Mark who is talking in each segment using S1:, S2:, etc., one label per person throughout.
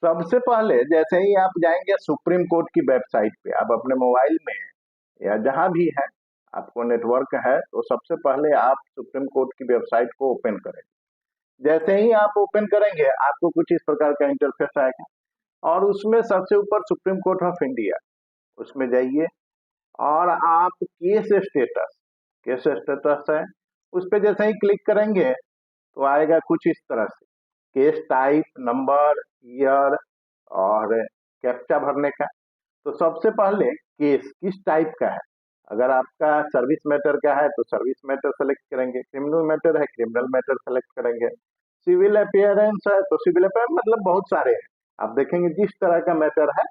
S1: सबसे पहले जैसे ही आप जाएंगे सुप्रीम कोर्ट की वेबसाइट पे, आप अपने मोबाइल में या जहां भी है आपको नेटवर्क है, तो सबसे पहले आप सुप्रीम कोर्ट की वेबसाइट को ओपन करें। जैसे ही आप ओपन करेंगे आपको कुछ इस प्रकार का इंटरफेस आएगा, और उसमें सबसे ऊपर सुप्रीम कोर्ट ऑफ इंडिया, उसमें जाइए और आप केस स्टेटस है, उस पर जैसे ही क्लिक करेंगे तो आएगा कुछ इस तरह से, केस टाइप, नंबर, ईयर और कैप्चा भरने का। तो सबसे पहले केस किस टाइप का है, अगर आपका सर्विस मैटर का है तो सर्विस मैटर सेलेक्ट करेंगे, क्रिमिनल मैटर है क्रिमिनल मैटर सेलेक्ट करेंगे, सिविल अपियरेंस है तो सिविल अपियरेंस, मतलब बहुत सारे हैं। आप देखेंगे जिस तरह का मैटर है,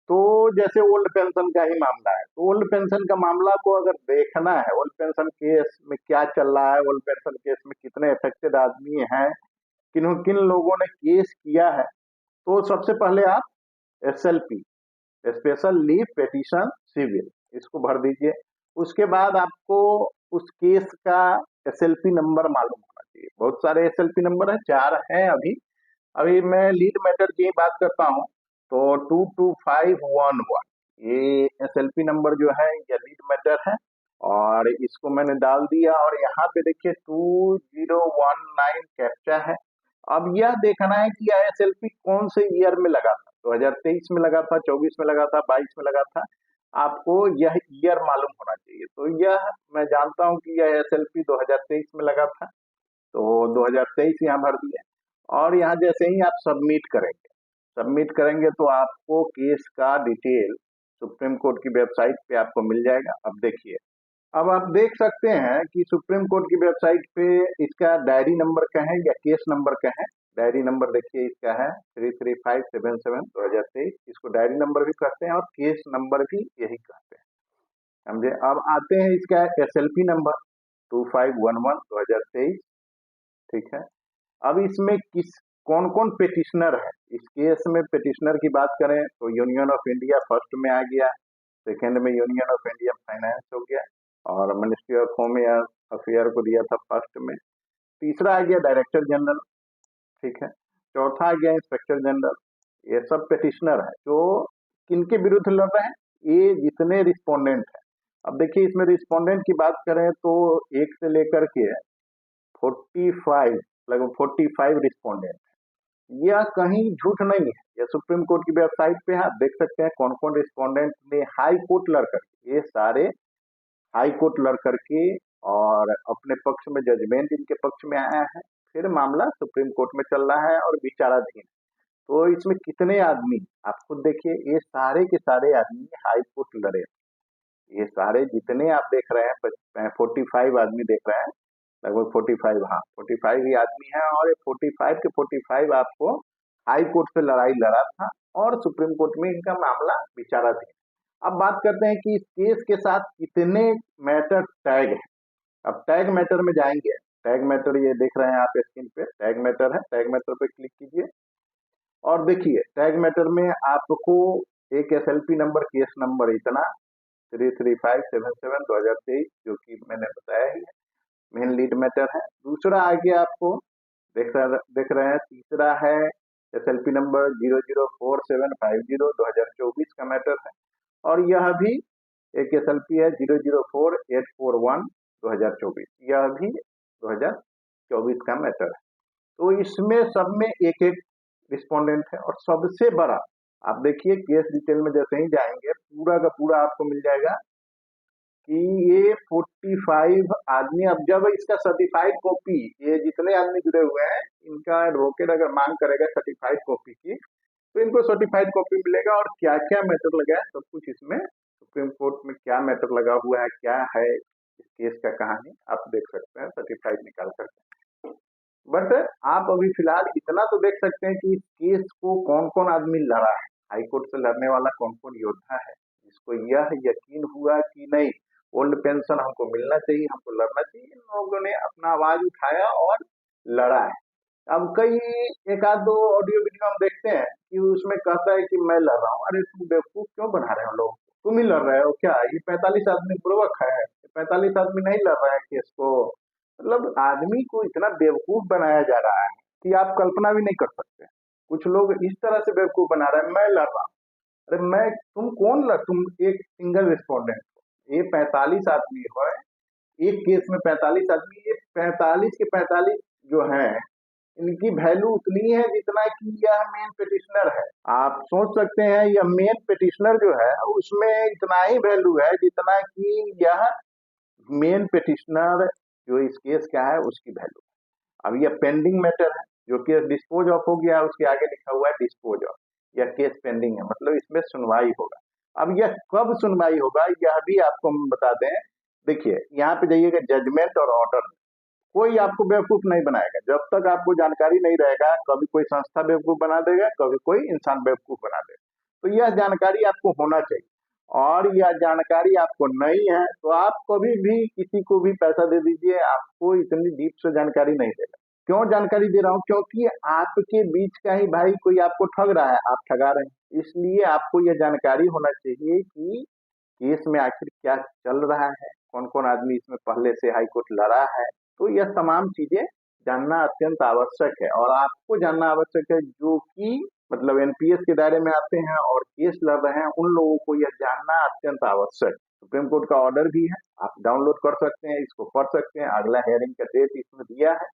S1: तो जैसे ओल्ड पेंशन का ही मामला है तो ओल्ड पेंशन का मामला को अगर देखना है, ओल्ड पेंशन केस में क्या चल रहा है, ओल्ड पेंशन केस में कितने अफेक्टेड आदमी हैं, किन किन लोगों ने केस किया है, तो सबसे पहले आप SLP, special leave petition civil, इसको भर दीजिए। उसके बाद आपको उस केस का SLP नंबर मालूम होना चाहिए। बहुत सारे SLP नंबर है, 4 हैं अभी। अभी मैं लीड मैटर की बात करता हूँ, तो 22511 ये SLP नंबर जो है ये लीड मैटर है, और इसको मैंने डाल दिया और यहाँ पे देखिए 2019 कैप्चा है। अब यह देखना है कि यह SLP कौन से ईयर में लगा था, 2023 में लगा था, 24 में लगा था, 22 में लगा था, आपको यह ईयर मालूम होना चाहिए। तो यह मैं जानता हूं कि यह SLP 2023 में लगा था, तो 2023 यहाँ भर दिया। और यहाँ जैसे ही आप सबमिट करेंगे तो आपको केस का डिटेल सुप्रीम कोर्ट की वेबसाइट पे आपको मिल जाएगा। अब देखिए, अब आप देख सकते हैं कि सुप्रीम कोर्ट की वेबसाइट पे इसका डायरी नंबर का है या केस नंबर का है। डायरी नंबर देखिए इसका है 33577 2023, इसको डायरी नंबर भी कहते हैं और केस नंबर भी यही कहते हैं, समझे। अब आते हैं इसका SLP नंबर 2511 2023, ठीक है। अब इसमें किस कौन कौन पेटिशनर है, इस केस में पेटिशनर की बात करें तो यूनियन ऑफ इंडिया फर्स्ट में आ गया, सेकेंड में यूनियन ऑफ इंडिया फाइनेंस हो गया, और मिनिस्ट्री ऑफ होम अफेयर को दिया था फर्स्ट में। तीसरा आ गया डायरेक्टर जनरल, ठीक है। चौथा आ गया इंस्पेक्टर जनरल। ये सब पेटिशनर है जो किनके विरुद्ध लड़ रहे हैं, ये जितने रिस्पोंडेंट है। अब देखिए इसमें रिस्पोंडेंट की बात करें तो एक से लेकर के 45, लगभग 45 रिस्पोंडेंट है। यह कहीं झूठ नहीं है, यह सुप्रीम कोर्ट की वेबसाइट पे है, आप देख सकते हैं कौन कौन रिस्पोंडेंट ने हाई कोर्ट लड़ कर, ये सारे हाई कोर्ट लड़ करके और अपने पक्ष में जजमेंट इनके पक्ष में आया है, फिर मामला सुप्रीम कोर्ट में चल रहा है और विचाराधीन। तो इसमें कितने आदमी, आप खुद देखिए, ये सारे के सारे आदमी हाई कोर्ट लड़े, ये सारे जितने आप देख रहे हैं 45 आदमी देख रहे हैं, लगभग 45, हाँ 45 ही आदमी है, और ये 45 के 45 आपको हाई कोर्ट से लड़ाई लड़ा था और सुप्रीम कोर्ट में इनका मामला विचाराधीन। अब बात करते हैं कि इस केस के साथ कितने मैटर टैग है। अब टैग मैटर में जाएंगे, टैग मैटर ये देख रहे हैं आप स्क्रीन पे, टैग मैटर है, टैग मैटर पे क्लिक कीजिए और देखिए टैग मैटर में आपको एक SLP नंबर, केस नंबर इतना 33577 2023, जो कि मैंने बताया ही है, मेन लीड मैटर है। दूसरा आगे आपको देख रहे हैं, तीसरा है SLP नंबर 0044750 2024 का मैटर है, और यह भी एक SLP है 004841 2024, यह भी 2024 का मैटर है। तो इसमें सब में एक एक रिस्पोंडेंट है, और सबसे बड़ा आप देखिए केस डिटेल में जैसे ही जाएंगे पूरा का पूरा आपको मिल जाएगा कि ये 45 आदमी, अब जब इसका सर्टिफाइड कॉपी, ये जितने आदमी जुड़े हुए हैं इनका एडवोकेट अगर मांग करेगा सर्टिफाइड कॉपी की, तो इनको सर्टिफाइड कॉपी मिलेगा, और क्या क्या मैटर लगा है सब कुछ इसमें, सुप्रीम कोर्ट में क्या मैटर लगा हुआ है, क्या है इस केस का कहानी, आप देख सकते हैं सर्टिफाइड निकाल करके। बट आप अभी फिलहाल इतना तो देख सकते हैं कि इस केस को कौन कौन आदमी लड़ा है, हाई कोर्ट से लड़ने वाला कौन कौन योद्धा है, जिसको यह यकीन हुआ कि नहीं ओल्ड पेंशन हमको मिलना चाहिए, हमको लड़ना चाहिए, इन लोगों ने अपना आवाज उठाया और लड़ा है। अब कई एक आध दो ऑडियो वीडियो हम देखते हैं कि उसमें कहता है कि मैं लड़ रहा हूँ, अरे तुम बेवकूफ क्यों बना रहे हो लोग, तुम ही लड़ रहे हो क्या, ये 45 आदमी पूर्वक है, 45 आदमी नहीं लड़ रहे हैं केस को। मतलब आदमी को इतना बेवकूफ बनाया जा रहा है कि आप कल्पना भी नहीं कर सकते। कुछ लोग इस तरह से बेवकूफ बना रहे हैं, मैं लड़ रहा हूँ। अरे मैं, तुम कौन लड़, तुम एक सिंगल रिस्पोंडेंट हो, ये 45 आदमी हो, एक केस में 45 आदमी, ये 45 के 45 जो है, इनकी वैल्यू उतनी है जितना कि यह मेन पिटिशनर है। आप सोच सकते हैं यह मेन पिटिशनर जो है उसमें इतना ही वैल्यू है जितना कि यह मेन पिटिशनर जो इस केस का है उसकी वैल्यू। अब यह पेंडिंग मैटर है, जो केस डिस्पोज ऑफ हो गया, उसके आगे लिखा हुआ है डिस्पोज ऑफ, यह केस पेंडिंग है, मतलब इसमें सुनवाई होगा। अब यह कब सुनवाई होगा यह भी आपको हम बता दें। देखिए यहाँ पे जाइएगा जजमेंट और ऑर्डर, कोई आपको बेवकूफ नहीं बनाएगा जब तक आपको जानकारी नहीं रहेगा। कभी कोई संस्था बेवकूफ बना देगा, कभी कोई इंसान बेवकूफ बना देगा। तो यह जानकारी आपको होना चाहिए, और यह जानकारी आपको नहीं है तो आप कभी भी किसी को भी पैसा दे दीजिए, आपको इतनी डीप से जानकारी नहीं देगा। क्यों जानकारी दे रहा हूँ? क्योंकि आपके बीच का ही भाई कोई आपको ठग रहा है, आप ठगा रहे हैं। इसलिए आपको यह जानकारी होना चाहिए कि केस में आखिर क्या चल रहा है, कौन कौन आदमी इसमें पहले से हाई कोर्ट लड़ा है। तो यह तमाम चीजें जानना अत्यंत आवश्यक है, और आपको जानना आवश्यक है जो कि मतलब एनपीएस के दायरे में आते हैं और केस लड़ रहे हैं, उन लोगों को यह जानना अत्यंत आवश्यक। सुप्रीम कोर्ट का ऑर्डर भी है, आप डाउनलोड कर सकते हैं, इसको पढ़ सकते हैं। अगला हेयरिंग का डेट इसमें दिया है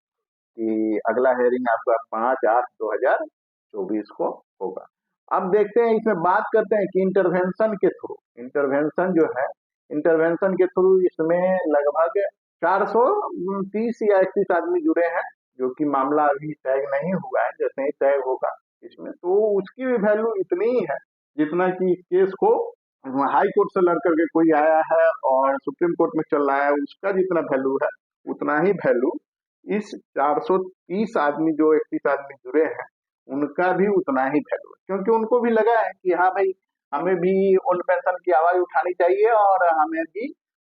S1: कि अगला हेयरिंग आपका 5/8/2024 को होगा। अब देखते हैं, इसमें बात करते हैं कि इंटरवेंशन के थ्रू, इंटरवेंशन जो है, इंटरवेंशन के थ्रू इसमें लगभग 430 या 31 आदमी जुड़े हैं, जो कि मामला अभी तय नहीं हुआ है। जैसे ही तय होगा इसमें, तो उसकी भी वैल्यू इतनी ही है जितना कि केस को हाई कोर्ट से लड़ करके कोई आया है और सुप्रीम कोर्ट में चल रहा है, उसका जितना वैल्यू है उतना ही वैल्यू इस 430 आदमी जो 31 आदमी जुड़े हैं उनका भी उतना ही वैल्यू है। क्योंकि उनको भी लगा है कि हाँ भाई, हमें भी ओल्ड पेंशन की आवाज उठानी चाहिए और हमें भी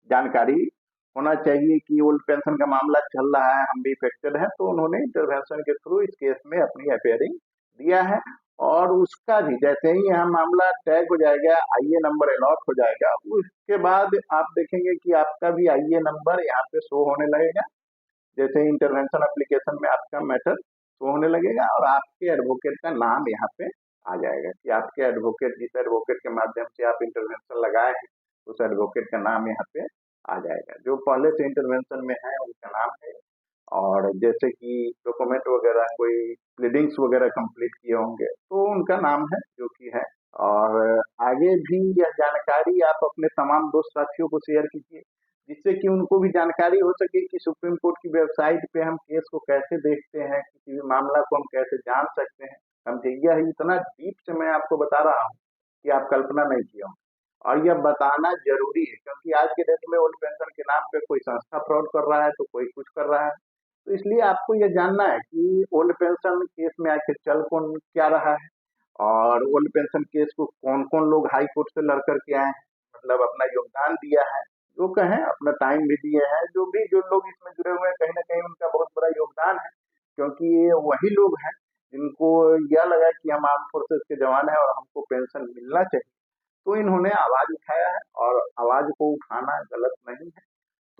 S1: जानकारी होना चाहिए कि ओल्ड पेंशन का मामला चल रहा है, हम भी इफेक्टेड है। तो उन्होंने इंटरवेंशन के थ्रू इस केस में अपनी अपेयरिंग दिया है, और उसका भी जैसे ही यह मामला टैग हो जाएगा, आईए नंबर अलॉट हो जाएगा, उसके बाद आप देखेंगे कि आपका भी आईए नंबर यहाँ पे शो होने लगेगा। जैसे इंटरवेंशन एप्लीकेशन में आपका मैटर शो होने लगेगा और आपके एडवोकेट का नाम यहाँ पे आ जाएगा कि आपके एडवोकेट, जिस एडवोकेट के माध्यम से आप इंटरवेंशन लगाए हैं, उस एडवोकेट का नाम यहाँ पे आ जाएगा। जो पहले से इंटरवेंशन में है उनका नाम है, और जैसे कि डॉक्यूमेंट वगैरह, कोई प्लीडिंग्स वगैरह कंप्लीट किए होंगे तो उनका नाम है जो कि है। और आगे भी यह जानकारी आप अपने तमाम दोस्त साथियों को शेयर कीजिए, जिससे कि उनको भी जानकारी हो सके कि सुप्रीम कोर्ट की वेबसाइट पे हम केस को कैसे देखते हैं, किसी भी मामला को हम कैसे जान सकते हैं। समझे, यह इतना डीप से मैं आपको बता रहा हूँ कि आप कल्पना नहीं किया, और यह बताना जरूरी है। क्योंकि आज के डेट में ओल्ड पेंशन के नाम पे कोई संस्था फ्रॉड कर रहा है तो कोई कुछ कर रहा है। तो इसलिए आपको यह जानना है कि ओल्ड पेंशन केस में आखिर चल कौन क्या रहा है, और ओल्ड पेंशन केस को कौन कौन लोग हाई कोर्ट से लड़ कर के आए हैं, मतलब अपना योगदान दिया है, जो कहें अपना टाइम भी दिए हैं। जो लोग इसमें जुड़े हुए हैं, कहीं ना कहीं उनका बहुत बड़ा योगदान है, क्योंकि ये वही लोग हैं जिनको यह लगा कि हम आर्म फोर्सेस के जवान हैं और हमको पेंशन मिलना चाहिए। तो इन्होंने आवाज उठाया है, और आवाज को उठाना गलत नहीं है।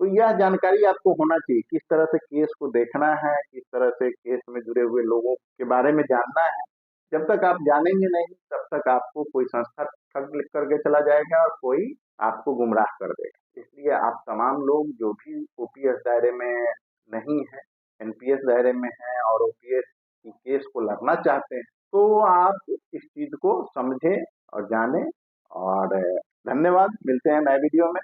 S1: तो यह जानकारी आपको होना चाहिए, किस तरह से केस को देखना है, किस तरह से केस में जुड़े हुए लोगों के बारे में जानना है। जब तक आप जानेंगे नहीं, तब तक आपको कोई संस्था ठग करके चला जाएगा और कोई आपको गुमराह कर देगा। इसलिए आप तमाम लोग जो भी ओपीएस दायरे में नहीं है, एनपीएस दायरे में है और ओपीएस की केस को लड़ना चाहते हैं, तो आप इस चीज को समझें और जानें। और धन्यवाद, मिलते हैं नए वीडियो में।